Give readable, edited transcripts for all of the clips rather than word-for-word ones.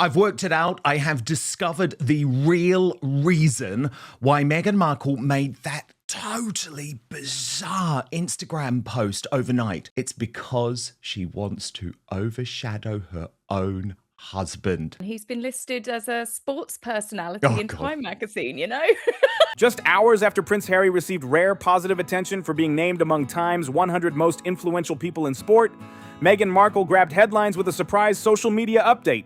I've worked it out. I have discovered the real reason why Meghan Markle made that totally bizarre Instagram post overnight. It's because she wants to overshadow her own husband. He's been listed as a sports personality in Time magazine, you know? Just hours after Prince Harry received rare positive attention for being named among Time's 100 most influential people in sport, Meghan Markle grabbed headlines with a surprise social media update.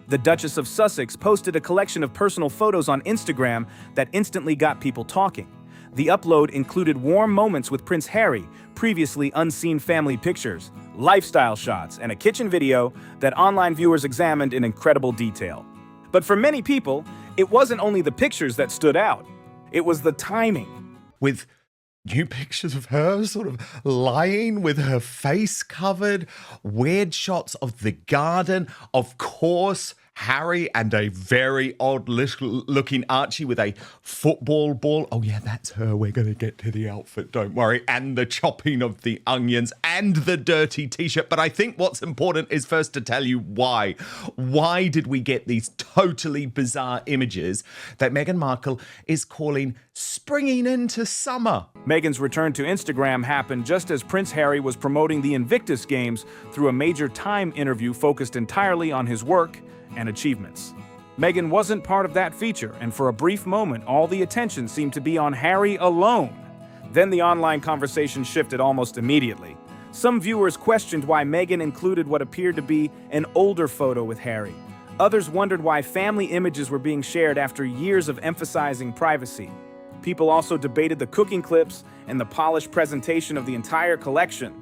The Duchess of Sussex posted a collection of personal photos on Instagram that instantly got people talking. The upload included warm moments with Prince Harry, previously unseen family pictures, lifestyle shots, and a kitchen video that online viewers examined in incredible detail. But for many people, it wasn't only the pictures that stood out. It was the timing. With new pictures of her sort of lying with her face covered, weird shots of the garden, of course, Harry and a very odd looking Archie with a football ball. Oh yeah, that's her. We're going to get to the outfit, don't worry. And the chopping of the onions and the dirty t-shirt. But I think what's important is first to tell you why. Why did we get these totally bizarre images that Meghan Markle is calling springing into summer? Meghan's return to Instagram happened just as Prince Harry was promoting the Invictus Games through a major Time interview focused entirely on his work and achievements. Meghan wasn't part of that feature, and for a brief moment, all the attention seemed to be on Harry alone. Then the online conversation shifted almost immediately. Some viewers questioned why Meghan included what appeared to be an older photo with Harry. Others wondered why family images were being shared after years of emphasizing privacy. People also debated the cooking clips and the polished presentation of the entire collection.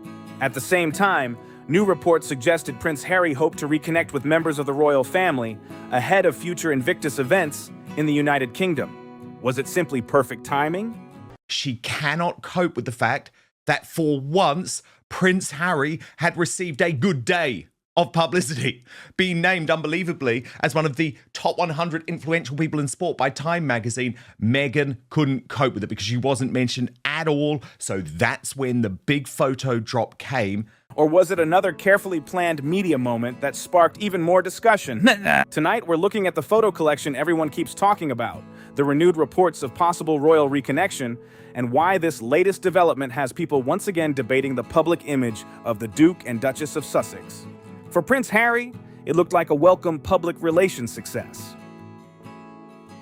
At the same time, new reports suggested Prince Harry hoped to reconnect with members of the royal family ahead of future Invictus events in the United Kingdom. Was it simply perfect timing? She cannot cope with the fact that for once, Prince Harry had received a good day of publicity, being named unbelievably as one of the top 100 influential people in sport by Time magazine. Meghan couldn't cope with it because she wasn't mentioned at all, so that's when the big photo drop came. Or was it another carefully planned media moment that sparked even more discussion? Tonight, we're looking at the photo collection everyone keeps talking about, the renewed reports of possible royal reconnection, and why this latest development has people once again debating the public image of the Duke and Duchess of Sussex. For Prince Harry, it looked like a welcome public relations success.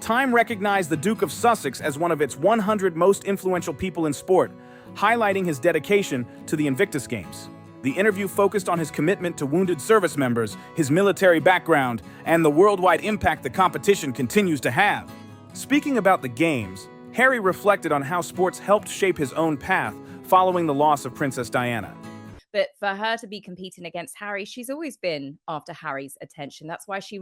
Time recognized the Duke of Sussex as one of its 100 most influential people in sport, highlighting his dedication to the Invictus Games. The interview focused on his commitment to wounded service members, his military background, and the worldwide impact the competition continues to have. Speaking about the Games, Harry reflected on how sports helped shape his own path following the loss of Princess Diana. But for her to be competing against Harry, she's always been after Harry's attention. That's why she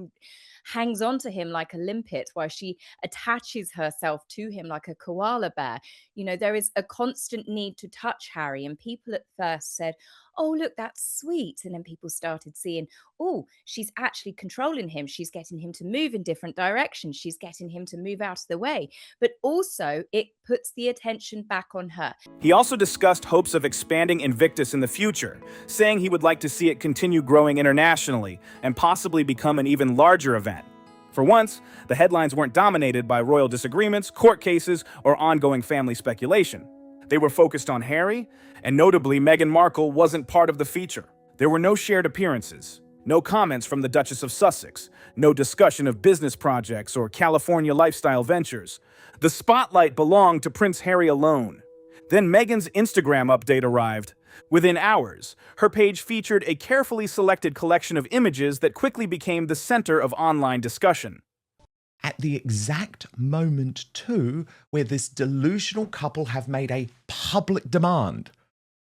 hangs on to him like a limpet, why she attaches herself to him like a koala bear. You know, there is a constant need to touch Harry. And people at first said, oh, look, that's sweet. And then people started seeing, oh, she's actually controlling him. She's getting him to move in different directions. She's getting him to move out of the way. But also, it puts the attention back on her. He also discussed hopes of expanding Invictus in the future, saying he would like to see it continue growing internationally and possibly become an even larger event. For once, the headlines weren't dominated by royal disagreements, court cases, or ongoing family speculation. They were focused on Harry, and notably, Meghan Markle wasn't part of the feature. There were no shared appearances, no comments from the Duchess of Sussex, no discussion of business projects or California lifestyle ventures. The spotlight belonged to Prince Harry alone. Then Meghan's Instagram update arrived. Within hours, her page featured a carefully selected collection of images that quickly became the center of online discussion. At the exact moment, too, where this delusional couple have made a public demand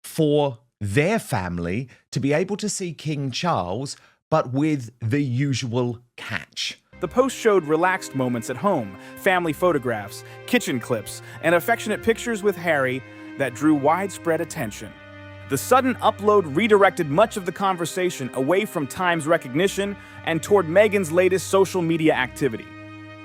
for their family to be able to see King Charles, but with the usual catch. The post showed relaxed moments at home, family photographs, kitchen clips, and affectionate pictures with Harry that drew widespread attention. The sudden upload redirected much of the conversation away from Time's recognition and toward Meghan's latest social media activity.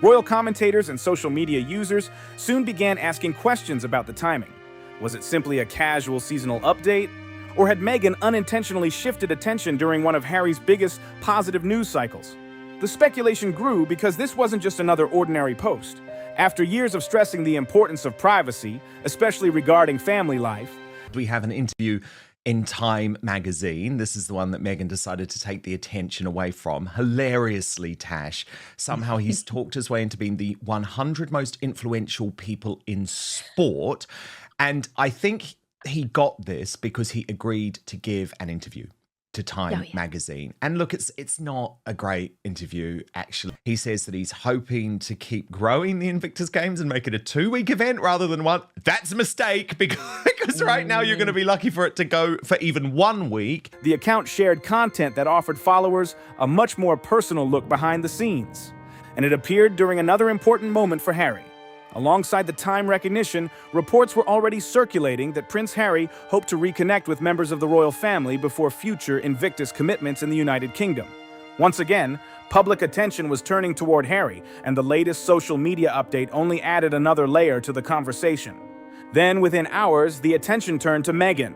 Royal commentators and social media users soon began asking questions about the timing. Was it simply a casual seasonal update? Or had Meghan unintentionally shifted attention during one of Harry's biggest positive news cycles? The speculation grew because this wasn't just another ordinary post. After years of stressing the importance of privacy, especially regarding family life, we have an interview in Time magazine. This is the one that Meghan decided to take the attention away from. Hilariously, Tash. Somehow he's talked his way into being the 100 most influential people in sport. And I think he got this because he agreed to give an interview to Time magazine. And look, it's not a great interview, actually. He says that he's hoping to keep growing the Invictus Games and make it a 2-week event rather than one. That's a mistake because right now you're going to be lucky for it to go for even 1 week. The account shared content that offered followers a much more personal look behind the scenes. And it appeared during another important moment for Harry. Alongside the Time recognition, reports were already circulating that Prince Harry hoped to reconnect with members of the royal family before future Invictus commitments in the United Kingdom. Once again, public attention was turning toward Harry, and the latest social media update only added another layer to the conversation. Then, within hours, the attention turned to Meghan.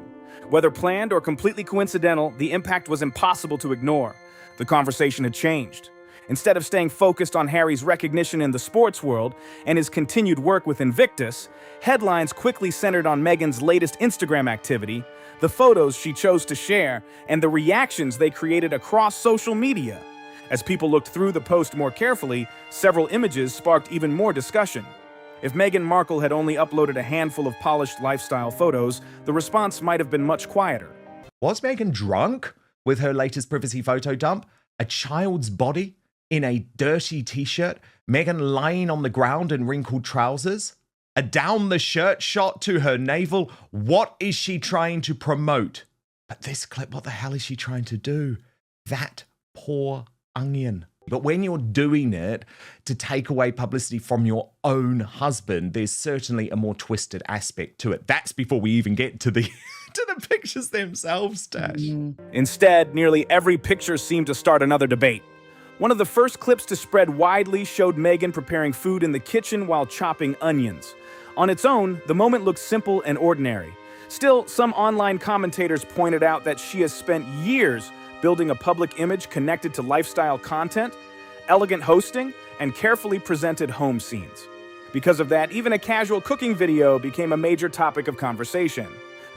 Whether planned or completely coincidental, the impact was impossible to ignore. The conversation had changed. Instead of staying focused on Harry's recognition in the sports world and his continued work with Invictus, headlines quickly centered on Meghan's latest Instagram activity, the photos she chose to share, and the reactions they created across social media. As people looked through the post more carefully, several images sparked even more discussion. If Meghan Markle had only uploaded a handful of polished lifestyle photos, the response might have been much quieter. Was Meghan drunk with her latest privacy photo dump? A child's body? In a dirty t-shirt, Meghan lying on the ground in wrinkled trousers, a down the shirt shot to her navel. What is she trying to promote? But this clip, what the hell is she trying to do? That poor onion. But when you're doing it to take away publicity from your own husband, there's certainly a more twisted aspect to it. That's before we even get to the to the pictures themselves, Tash. Instead, nearly every picture seemed to start another debate. One of the first clips to spread widely showed Meghan preparing food in the kitchen while chopping onions. On its own, the moment looked simple and ordinary. Still, some online commentators pointed out that she has spent years building a public image connected to lifestyle content, elegant hosting, and carefully presented home scenes. Because of that, even a casual cooking video became a major topic of conversation.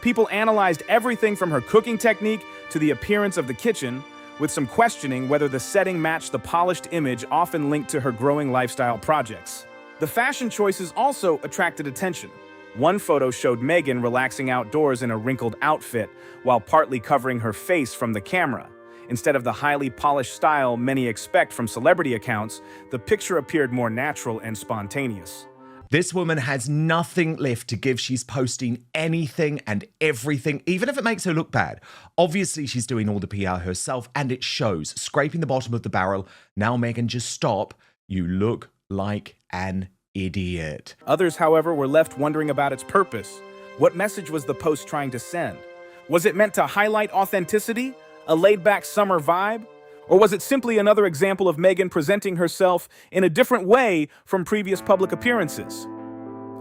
People analyzed everything from her cooking technique to the appearance of the kitchen, with some questioning whether the setting matched the polished image often linked to her growing lifestyle projects. The fashion choices also attracted attention. One photo showed Meghan relaxing outdoors in a wrinkled outfit while partly covering her face from the camera. Instead of the highly polished style many expect from celebrity accounts, the picture appeared more natural and spontaneous. This woman has nothing left to give. She's posting anything and everything, even if it makes her look bad. Obviously, she's doing all the PR herself, and it shows. Scraping the bottom of the barrel. Now, Meghan, just stop. You look like an idiot. Others, however, were left wondering about its purpose. What message was the post trying to send? Was it meant to highlight authenticity? A laid-back summer vibe? Or was it simply another example of Meghan presenting herself in a different way from previous public appearances?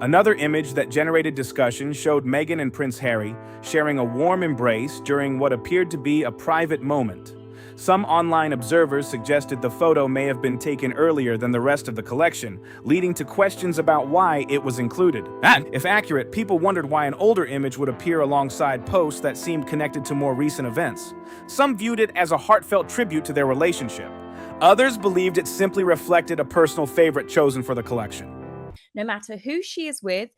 Another image that generated discussion showed Meghan and Prince Harry sharing a warm embrace during what appeared to be a private moment. Some online observers suggested the photo may have been taken earlier than the rest of the collection, leading to questions about why it was included. And, if accurate, people wondered why an older image would appear alongside posts that seemed connected to more recent events. Some viewed it as a heartfelt tribute to their relationship. Others believed it simply reflected a personal favorite chosen for the collection. No matter who she is with,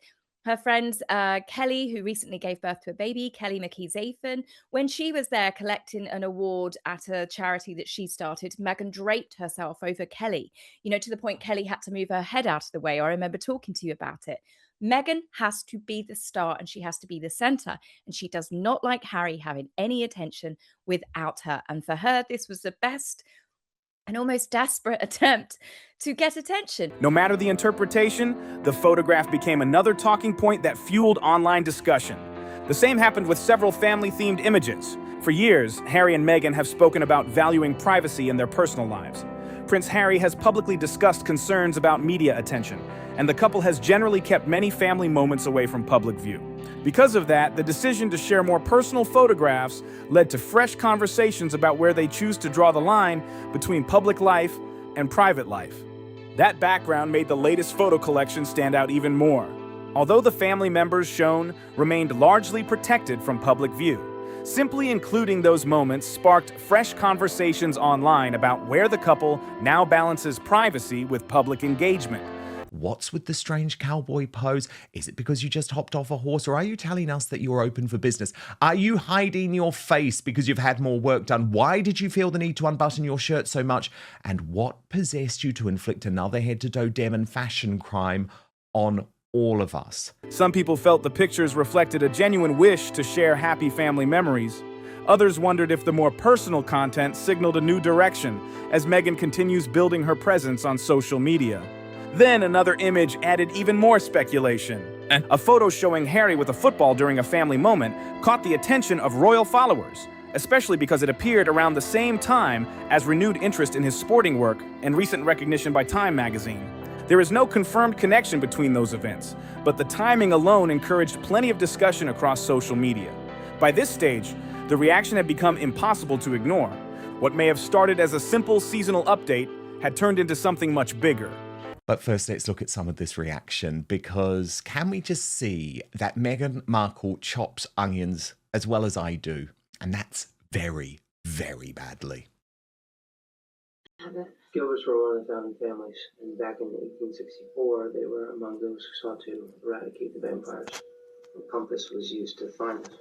her friends Kelly, who recently gave birth to a baby, Kelly McKee-Zafin, when she was there collecting an award at a charity that she started, Meghan draped herself over Kelly, to the point Kelly had to move her head out of the way. I remember talking to you about it. Meghan has to be the star and she has to be the center. And she does not like Harry having any attention without her. And for her, this was the best an almost desperate attempt to get attention. No matter the interpretation, the photograph became another talking point that fueled online discussion. The same happened with several family-themed images. For years, Harry and Meghan have spoken about valuing privacy in their personal lives. Prince Harry has publicly discussed concerns about media attention, and the couple has generally kept many family moments away from public view. Because of that, the decision to share more personal photographs led to fresh conversations about where they choose to draw the line between public life, and private life. That background made the latest photo collection stand out even more. Although the family members shown remained largely protected from public view, simply including those moments sparked fresh conversations online about where the couple now balances privacy with public engagement. What's with the strange cowboy pose? Is it because you just hopped off a horse, or are you telling us that you're open for business? Are you hiding your face because you've had more work done? Why did you feel the need to unbutton your shirt so much? And what possessed you to inflict another head-to-toe Demon fashion crime on all of us? Some people felt the pictures reflected a genuine wish to share happy family memories. Others wondered if the more personal content signaled a new direction as Meghan continues building her presence on social media. Then another image added even more speculation. A photo showing Harry with a football during a family moment caught the attention of royal followers, especially because it appeared around the same time as renewed interest in his sporting work and recent recognition by Time magazine. There is no confirmed connection between those events, but the timing alone encouraged plenty of discussion across social media. By this stage, the reaction had become impossible to ignore. What may have started as a simple seasonal update had turned into something much bigger. But first, let's look at some of this reaction, because can we just see that Meghan Markle chops onions as well as I do? And that's very, very badly. Gilberts were one of the founding families, and back in 1864, they were among those who sought to eradicate the vampires. A compass was used to find them.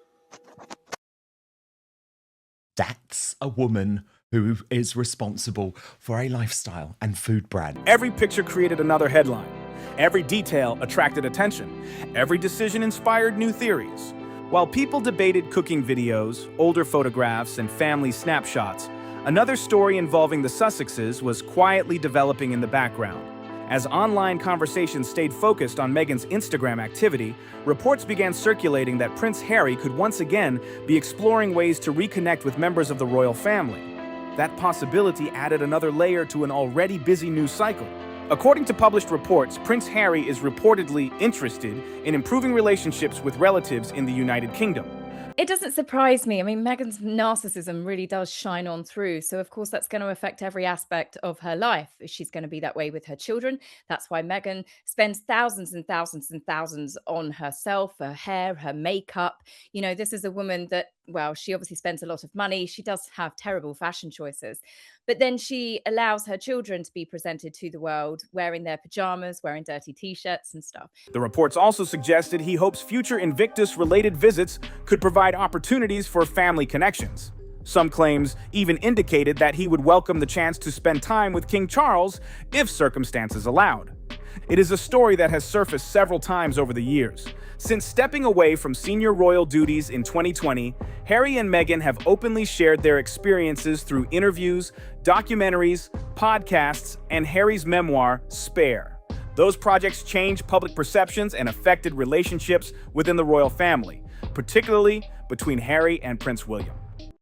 That's a woman who is responsible for a lifestyle and food brand. Every picture created another headline. Every detail attracted attention. Every decision inspired new theories. While people debated cooking videos, older photographs, and family snapshots, another story involving the Sussexes was quietly developing in the background. As online conversations stayed focused on Meghan's Instagram activity, reports began circulating that Prince Harry could once again be exploring ways to reconnect with members of the royal family. That possibility added another layer to an already busy news cycle. According to published reports, Prince Harry is reportedly interested in improving relationships with relatives in the United Kingdom. It doesn't surprise me. I mean, Meghan's narcissism really does shine on through. So, of course, that's going to affect every aspect of her life. She's going to be that way with her children. That's why Meghan spends thousands and thousands and thousands on herself, her hair, her makeup. You know, this is a woman that, well, she obviously spends a lot of money. She does have terrible fashion choices. But then she allows her children to be presented to the world wearing their pajamas, wearing dirty t-shirts and stuff. The reports also suggested he hopes future Invictus-related visits could provide opportunities for family connections. Some claims even indicated that he would welcome the chance to spend time with King Charles if circumstances allowed. It is a story that has surfaced several times over the years. Since stepping away from senior royal duties in 2020, Harry and Meghan have openly shared their experiences through interviews, documentaries, podcasts, and Harry's memoir, Spare. Those projects changed public perceptions and affected relationships within the royal family, particularly between Harry and Prince William.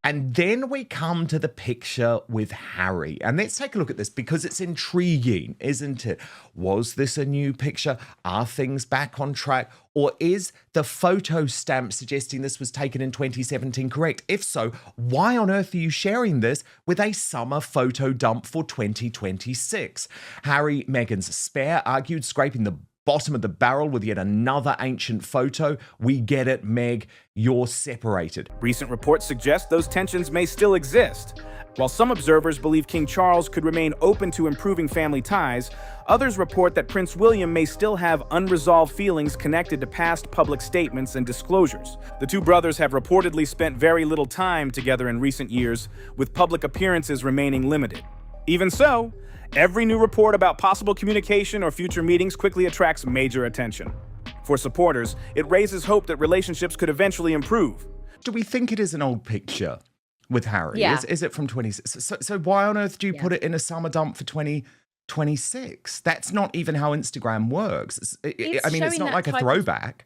And then we come to the picture with Harry. And let's take a look at this because it's intriguing, isn't it? Was this a new picture? Are things back on track? Or is the photo stamp suggesting this was taken in 2017 correct? If so, why on earth are you sharing this with a summer photo dump for 2026? Harry, Meghan's spare, argued scraping the bottom of the barrel with yet another ancient photo. We get it, Meg. You're separated. Recent reports suggest those tensions may still exist. While some observers believe King Charles could remain open to improving family ties, others report that Prince William may still have unresolved feelings connected to past public statements and disclosures. The two brothers have reportedly spent very little time together in recent years, with public appearances remaining limited. Even so, every new report about possible communication or future meetings quickly attracts major attention. For supporters, it raises hope that relationships could eventually improve. Do we think it is an old picture with Harry? Yeah. Is it from 26? So why on earth do you put it in a summer dump for 2026? That's not even how Instagram works. It's not like a throwback.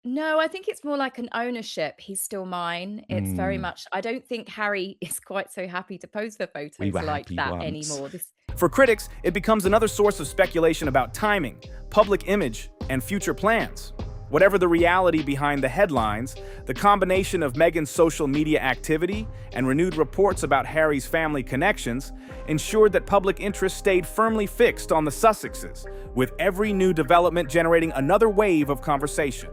No, I think it's more like an ownership. He's still mine. It's very much, I don't think Harry is quite so happy to pose for photos were like happy that once. anymore. For critics, it becomes another source of speculation about timing, public image, and future plans. Whatever the reality behind the headlines, the combination of Meghan's social media activity and renewed reports about Harry's family connections ensured that public interest stayed firmly fixed on the Sussexes, with every new development generating another wave of conversation.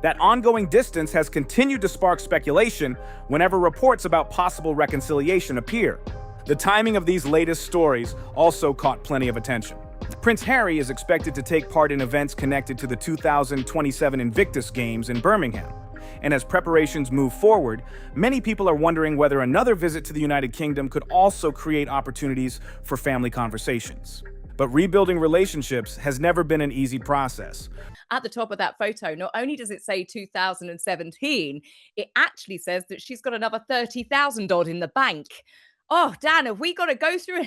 That ongoing distance has continued to spark speculation whenever reports about possible reconciliation appear. The timing of these latest stories also caught plenty of attention. Prince Harry is expected to take part in events connected to the 2027 Invictus Games in Birmingham. And as preparations move forward, many people are wondering whether another visit to the United Kingdom could also create opportunities for family conversations. But rebuilding relationships has never been an easy process. At the top of that photo, not only does it say 2017, it actually says that she's got another 30,000 odd in the bank. Oh, Dan, have we got to go through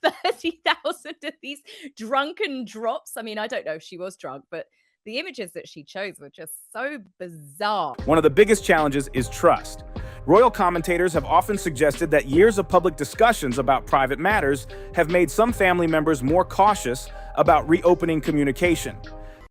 another 30,000 of these drunken drops? I mean, I don't know if she was drunk, but the images that she chose were just so bizarre. One of the biggest challenges is trust. Royal commentators have often suggested that years of public discussions about private matters have made some family members more cautious about reopening communication.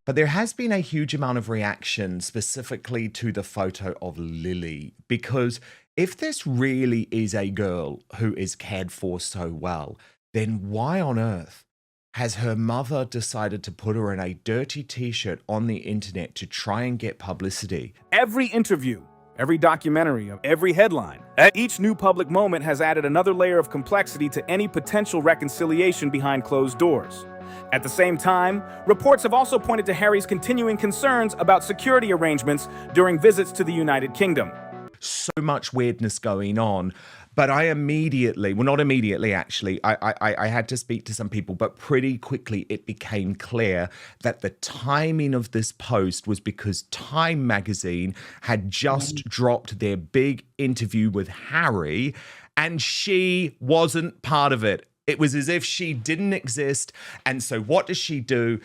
But there has been a huge amount of reaction specifically to the photo of Lily, because if this really is a girl who is cared for so well, then why on earth has her mother decided to put her in a dirty t-shirt on the internet to try and get publicity? Every interview, every documentary, every headline, each new public moment has added another layer of complexity to any potential reconciliation behind closed doors. At the same time, reports have also pointed to Harry's continuing concerns about security arrangements during visits to the United Kingdom. So much weirdness going on, but I immediately, well, not immediately actually, I had to speak to some people, but pretty quickly it became clear that the timing of this post was because Time magazine had just dropped their big interview with Harry, and she wasn't part of it. It was as if she didn't exist. And so what does she do?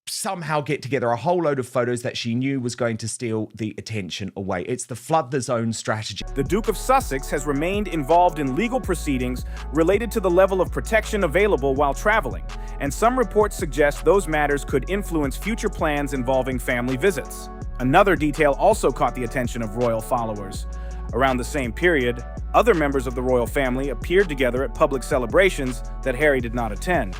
Somehow get together a whole load of photos that she knew was going to steal the attention away. It's the flood the zone strategy. The Duke of Sussex has remained involved in legal proceedings related to the level of protection available while traveling, and some reports suggest those matters could influence future plans involving family visits. Another detail also caught the attention of royal followers. Around the same period, other members of the royal family appeared together at public celebrations that Harry did not attend.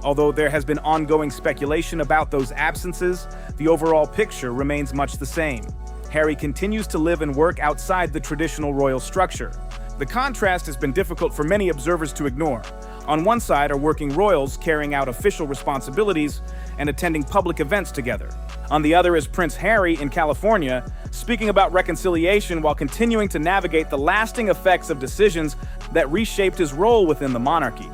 Although there has been ongoing speculation about those absences, the overall picture remains much the same. Harry continues to live and work outside the traditional royal structure. The contrast has been difficult for many observers to ignore. On one side are working royals carrying out official responsibilities and attending public events together. On the other is Prince Harry in California, speaking about reconciliation while continuing to navigate the lasting effects of decisions that reshaped his role within the monarchy.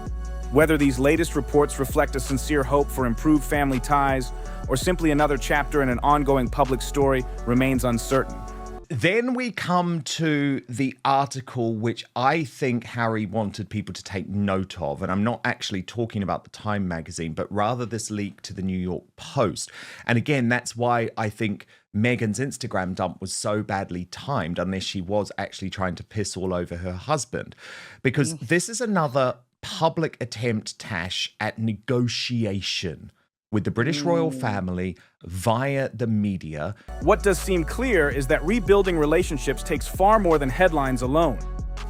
Whether these latest reports reflect a sincere hope for improved family ties or simply another chapter in an ongoing public story remains uncertain. Then we come to the article which I think Harry wanted people to take note of, and I'm not actually talking about the Time magazine, but rather this leak to the New York Post. And again, that's why I think Meghan's Instagram dump was so badly timed, unless she was actually trying to piss all over her husband. Because this is another public attempt, Tash, at negotiation with the British royal family via the media. What does seem clear is that rebuilding relationships takes far more than headlines alone.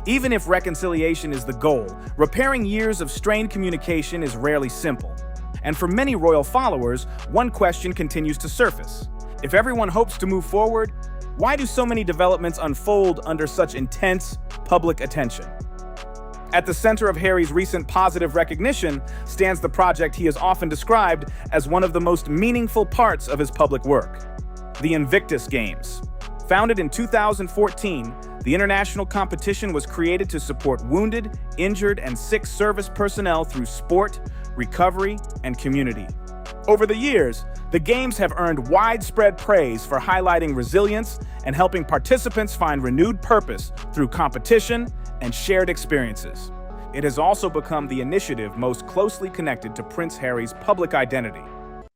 Even if reconciliation is the goal, repairing years of strained communication is rarely simple. And for many royal followers, one question continues to surface. If everyone hopes to move forward, why do so many developments unfold under such intense public attention? At the center of Harry's recent positive recognition stands the project he has often described as one of the most meaningful parts of his public work, the Invictus Games. Founded in 2014, the international competition was created to support wounded, injured, and sick service personnel through sport, recovery, and community. Over the years, the Games have earned widespread praise for highlighting resilience and helping participants find renewed purpose through competition and shared experiences. It has also become the initiative most closely connected to Prince Harry's public identity.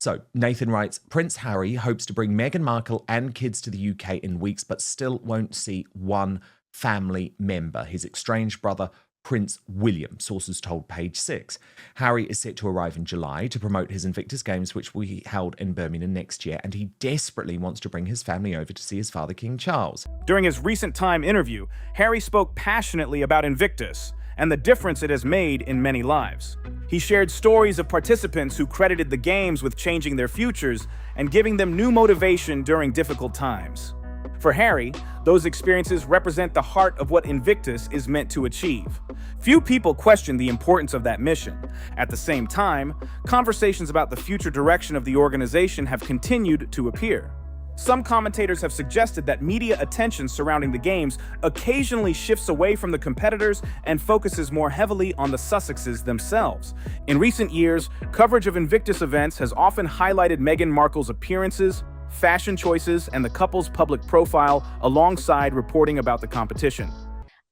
So Nathan writes, Prince Harry hopes to bring Meghan Markle and kids to the UK in weeks, but still won't see one family member, his estranged brother, Prince William, sources told Page 6. Harry is set to arrive in July to promote his Invictus Games, which will be held in Birmingham next year, and he desperately wants to bring his family over to see his father, King Charles. During his recent Time interview, Harry spoke passionately about Invictus and the difference it has made in many lives. He shared stories of participants who credited the games with changing their futures and giving them new motivation during difficult times. For Harry, those experiences represent the heart of what Invictus is meant to achieve. Few people question the importance of that mission. At the same time, conversations about the future direction of the organization have continued to appear. Some commentators have suggested that media attention surrounding the games occasionally shifts away from the competitors and focuses more heavily on the Sussexes themselves. In recent years, coverage of Invictus events has often highlighted Meghan Markle's appearances, fashion choices, and the couple's public profile alongside reporting about the competition.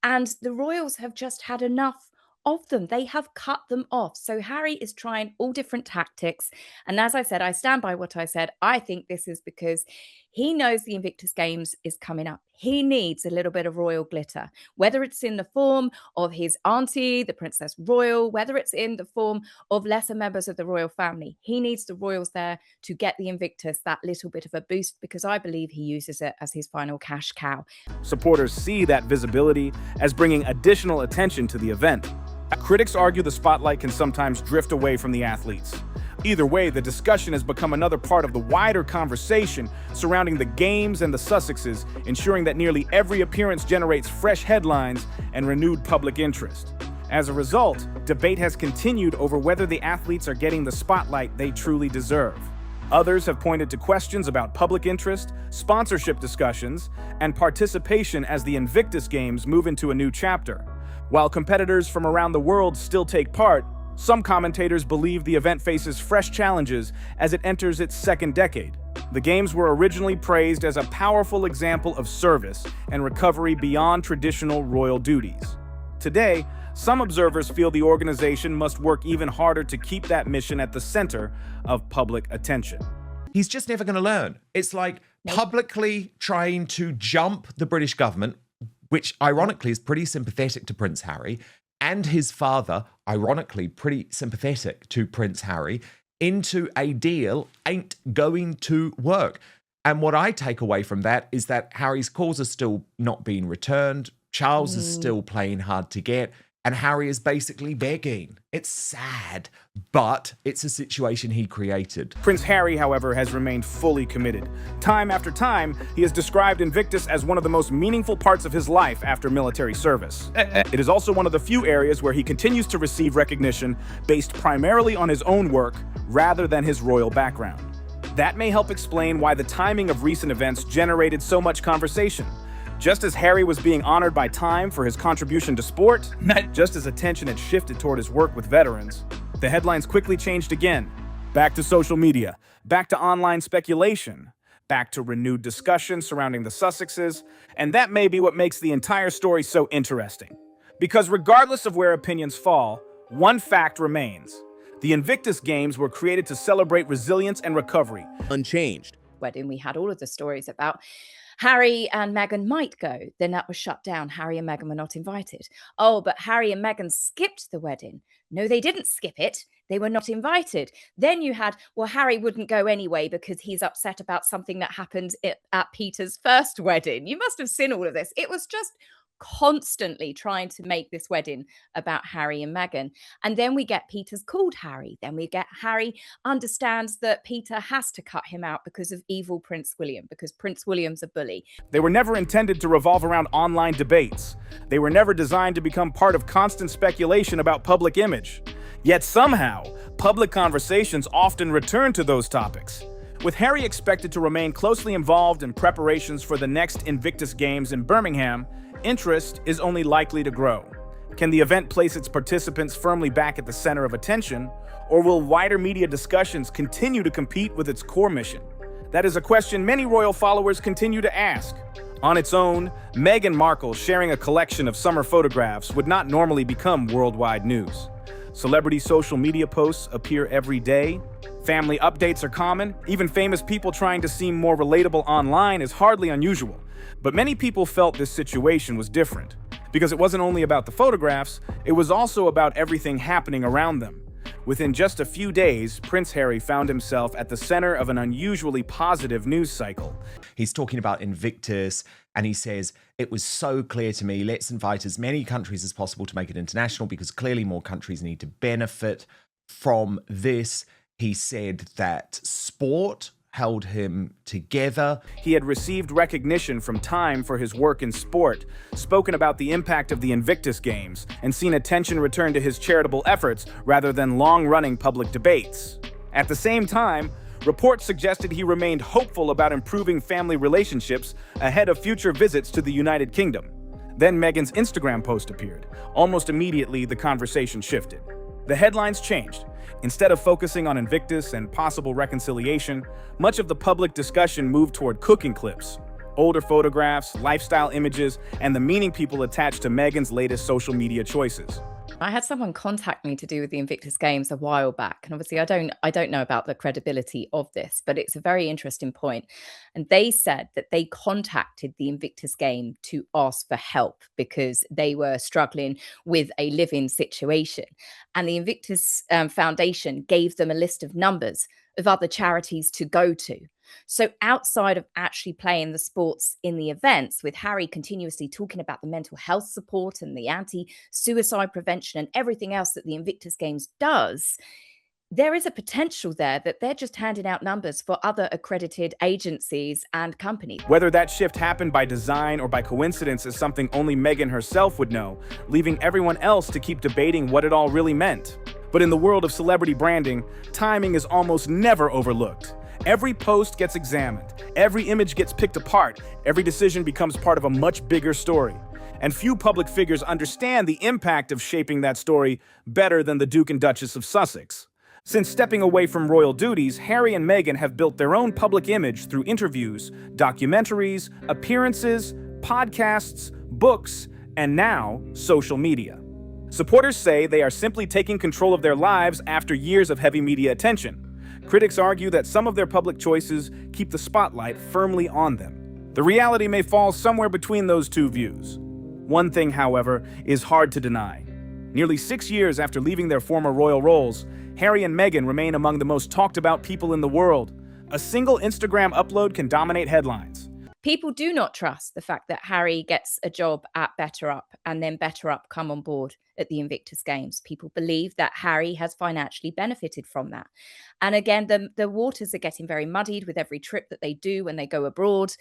And the royals have just had enough of them. They have cut them off. So Harry is trying all different tactics. And as I said, I stand by what I said. I think this is because he knows the Invictus Games is coming up. He needs a little bit of royal glitter, whether it's in the form of his auntie, the Princess Royal, whether it's in the form of lesser members of the royal family. He needs the royals there to get the Invictus that little bit of a boost, because I believe he uses it as his final cash cow. Supporters see that visibility as bringing additional attention to the event. Critics argue the spotlight can sometimes drift away from the athletes. Either way, the discussion has become another part of the wider conversation surrounding the games and the Sussexes, ensuring that nearly every appearance generates fresh headlines and renewed public interest. As a result, debate has continued over whether the athletes are getting the spotlight they truly deserve. Others have pointed to questions about public interest, sponsorship discussions, and participation as the Invictus Games move into a new chapter. While competitors from around the world still take part, some commentators believe the event faces fresh challenges as it enters its second decade. The Games were originally praised as a powerful example of service and recovery beyond traditional royal duties. Today, some observers feel the organization must work even harder to keep that mission at the center of public attention. He's just never going to learn. It's like publicly trying to jump the British government, which ironically is pretty sympathetic to Prince Harry, and his father, ironically pretty sympathetic to Prince Harry, into a deal ain't going to work. And what I take away from that is that Harry's calls are still not being returned, Charles is still playing hard to get, and Harry is basically begging. It's sad, but it's a situation he created. Prince Harry, however, has remained fully committed. Time after time, he has described Invictus as one of the most meaningful parts of his life after military service. It is also one of the few areas where he continues to receive recognition based primarily on his own work rather than his royal background. That may help explain why the timing of recent events generated so much conversation. Just as Harry was being honored by Time for his contribution to sport, just as attention had shifted toward his work with veterans, the headlines quickly changed again. Back to social media, back to online speculation, back to renewed discussion surrounding the Sussexes, and that may be what makes the entire story so interesting. Because regardless of where opinions fall, one fact remains. The Invictus Games were created to celebrate resilience and recovery. Unchanged. Wedding, we had all of the stories about Harry and Meghan might go. Then that was shut down. Harry and Meghan were not invited. Oh, but Harry and Meghan skipped the wedding. No, they didn't skip it. They were not invited. Then you had, well, Harry wouldn't go anyway because he's upset about something that happened at Peter's first wedding. You must have seen all of this. It was just constantly trying to make this wedding about Harry and Meghan. And then we get Peter's called Harry. Then we get Harry understands that Peter has to cut him out because of evil Prince William, because Prince William's a bully. They were never intended to revolve around online debates. They were never designed to become part of constant speculation about public image. Yet somehow, public conversations often return to those topics. With Harry expected to remain closely involved in preparations for the next Invictus Games in Birmingham, interest is only likely to grow. Can the event place its participants firmly back at the center of attention, or will wider media discussions continue to compete with its core mission? That is a question many royal followers continue to ask. On its own, Meghan Markle sharing a collection of summer photographs would not normally become worldwide news. Celebrity social media posts appear every day. Family updates are common. Even famous people trying to seem more relatable online is hardly unusual. But many people felt this situation was different. Because it wasn't only about the photographs, it was also about everything happening around them. Within just a few days, Prince Harry found himself at the center of an unusually positive news cycle. He's talking about Invictus, and he says, it was so clear to me, let's invite as many countries as possible to make it international because clearly more countries need to benefit from this. He said that sport held him together. He had received recognition from Time for his work in sport, spoken about the impact of the Invictus Games, and seen attention return to his charitable efforts rather than long-running public debates. At the same time, reports suggested he remained hopeful about improving family relationships ahead of future visits to the United Kingdom. Then Meghan's Instagram post appeared. Almost immediately, the conversation shifted. The headlines changed. Instead of focusing on Invictus and possible reconciliation, much of the public discussion moved toward cooking clips, older photographs, lifestyle images, and the meaning people attached to Meghan's latest social media choices. I had someone contact me to do with the Invictus Games a while back, and obviously I don't know about the credibility of this, but it's a very interesting point. And they said that they contacted the Invictus Game to ask for help because they were struggling with a living situation, and the Invictus Foundation gave them a list of numbers of other charities to go to. So outside of actually playing the sports in the events, with Harry continuously talking about the mental health support and the anti-suicide prevention and everything else that the Invictus Games does, there is a potential there that they're just handing out numbers for other accredited agencies and companies. Whether that shift happened by design or by coincidence is something only Meghan herself would know, leaving everyone else to keep debating what it all really meant. But in the world of celebrity branding, timing is almost never overlooked. Every post gets examined, every image gets picked apart, every decision becomes part of a much bigger story. And few public figures understand the impact of shaping that story better than the Duke and Duchess of Sussex. Since stepping away from royal duties, Harry and Meghan have built their own public image through interviews, documentaries, appearances, podcasts, books, and now social media. Supporters say they are simply taking control of their lives after years of heavy media attention. Critics argue that some of their public choices keep the spotlight firmly on them. The reality may fall somewhere between those two views. One thing, however, is hard to deny. Nearly 6 years after leaving their former royal roles, Harry and Meghan remain among the most talked about people in the world. A single Instagram upload can dominate headlines. People do not trust the fact that Harry gets a job at Better Up and then Better Up come on board at the Invictus Games. People believe that Harry has financially benefited from that. And again, the waters are getting very muddied with every trip that they do when they go abroad.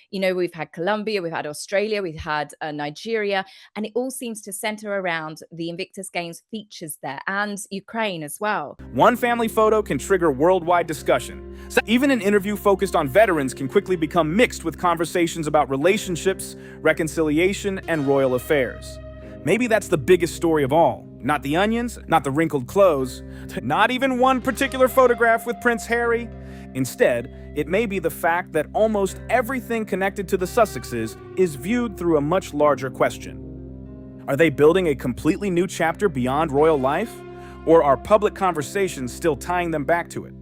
You know, we've had Colombia, we've had Australia, we've had Nigeria, and it all seems to center around the Invictus Games features there and Ukraine as well. One family photo can trigger worldwide discussion. So even an interview focused on veterans can quickly become mixed with conversations about relationships, reconciliation, and royal affairs. Maybe that's the biggest story of all. Not the onions, not the wrinkled clothes, not even one particular photograph with Prince Harry. Instead, it may be the fact that almost everything connected to the Sussexes is viewed through a much larger question. Are they building a completely new chapter beyond royal life? Or are public conversations still tying them back to it?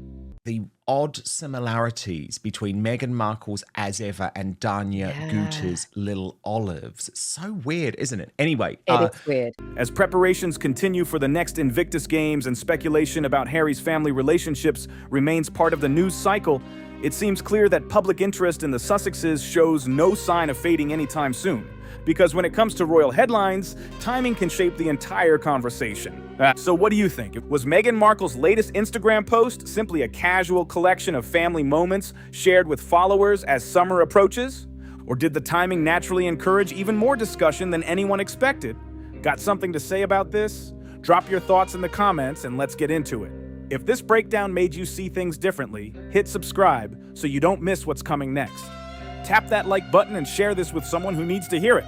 The odd similarities between Meghan Markle's As Ever and Dania Guta's Little Olives. It's so weird, isn't it? Anyway. It is weird. As preparations continue for the next Invictus Games and speculation about Harry's family relationships remains part of the news cycle, it seems clear that public interest in the Sussexes shows no sign of fading anytime soon. Because when it comes to royal headlines, timing can shape the entire conversation. So what do you think? Was Meghan Markle's latest Instagram post simply a casual collection of family moments shared with followers as summer approaches? Or did the timing naturally encourage even more discussion than anyone expected? Got something to say about this? Drop your thoughts in the comments and let's get into it. If this breakdown made you see things differently, hit subscribe so you don't miss what's coming next. Tap that like button and share this with someone who needs to hear it.